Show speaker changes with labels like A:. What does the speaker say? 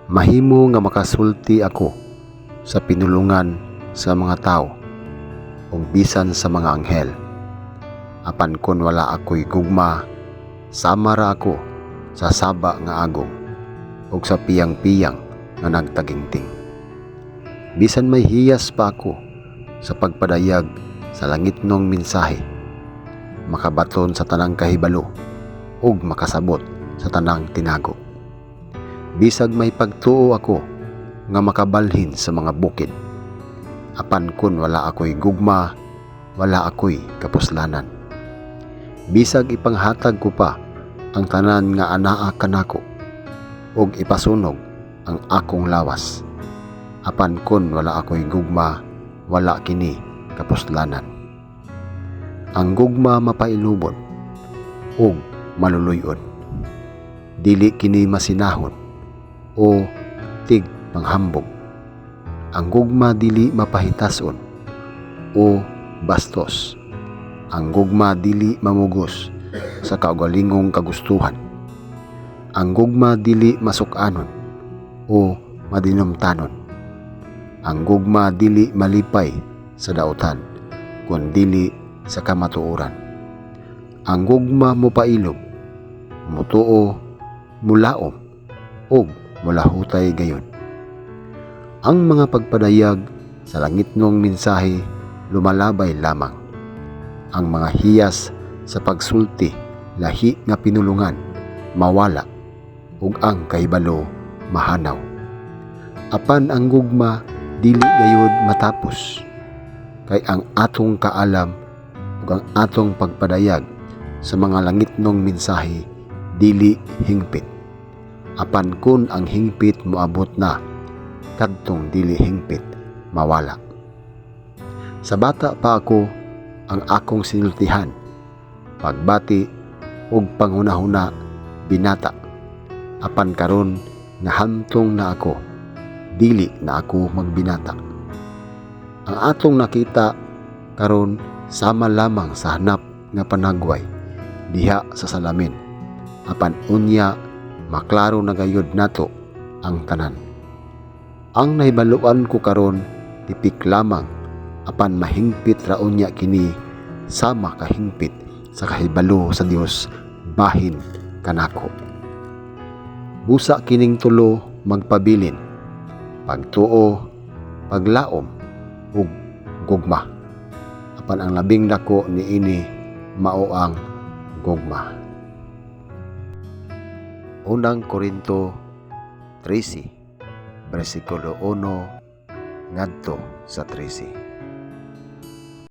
A: Mahimo nga makasulti ako sa pinulungan sa mga tao ug bisan sa mga anghel. Apan kun wala ako'y gugma, sama ra ako sa saba nga agong ug sa piyang-piyang nga nagtagingting. Bisan may hiyas pa ako sa pagpadayag sa langitnong mensahe, makabaton sa tanang kahibalo ug makasabot sa tanang tinago. Bisag may pagtuo ako nga makabalhin sa mga bukid, apan kun wala ako'y gugma, wala ako'y kapuslanan. Bisag ipanghatag ko pa ang tanan nga anaa kanako ug ipasunog ang akong lawas, apan kun wala ako'y gugma, wala kini kapuslanan. Ang gugma mapailubon ug maluluyon, dili kini masinahon o tig panghambog. Ang gugma dili mapahitason o bastos. Ang gugma dili mamugos sa kaugalingong kagustuhan. Ang gugma dili masukanon o madinumtanon. Ang gugma dili malipay sa dautan kun dili sa kamatuoran. Ang gugma mopailob, mutuo, mulaom ug mulahutay gayon. Ang mga pagpadayag sa langitnong mensahe lumalabay lamang. Ang mga hiyas sa pagsulti lahi nga pinulungan mawala ug ang kahibalo mahanaw. Apan ang gugma dili gayud matapos, kay ang atong kaalam ug ang atong pagpadayag sa mga langitnong mensahe dili hingpit. Apan kun ang hingpit moabot na, kadtong dili hingpit mawala. Sa bata pa ako ang akong sinultihan, pagbati ug panghunahuna binata. Apan karon nga hantong na ako, dili na ako magbinata. Ang atong nakita karon sama lamang sa hanap nga panagway diha sa salamin. Apan unya maklaro na gayud nato ang tanan. Ang nahibaluan ko karon tipik lamang, apan mahingpit ra unya kini sama kahingpit sa kahibalo sa Dios bahin kanako. Busa kining tulo magpabilin: pagtuo, paglaom ug gugma. Apan ang labing dako niini mao ang gugma. Unang Korinto 13, versikulo 1 ngadto sa 13.